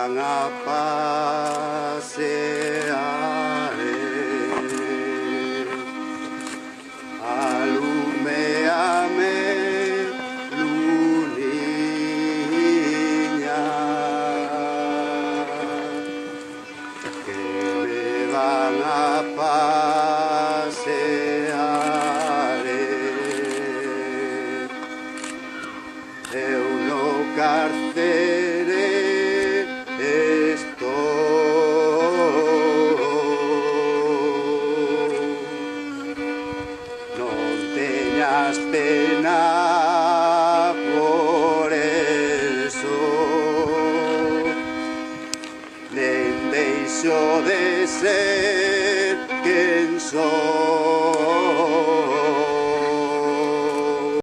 van a pasear. Aluméame, luniña, que me van a pasear. Eu no carcere estou, non teñas pena por eso, nen deixo de ser quen sou.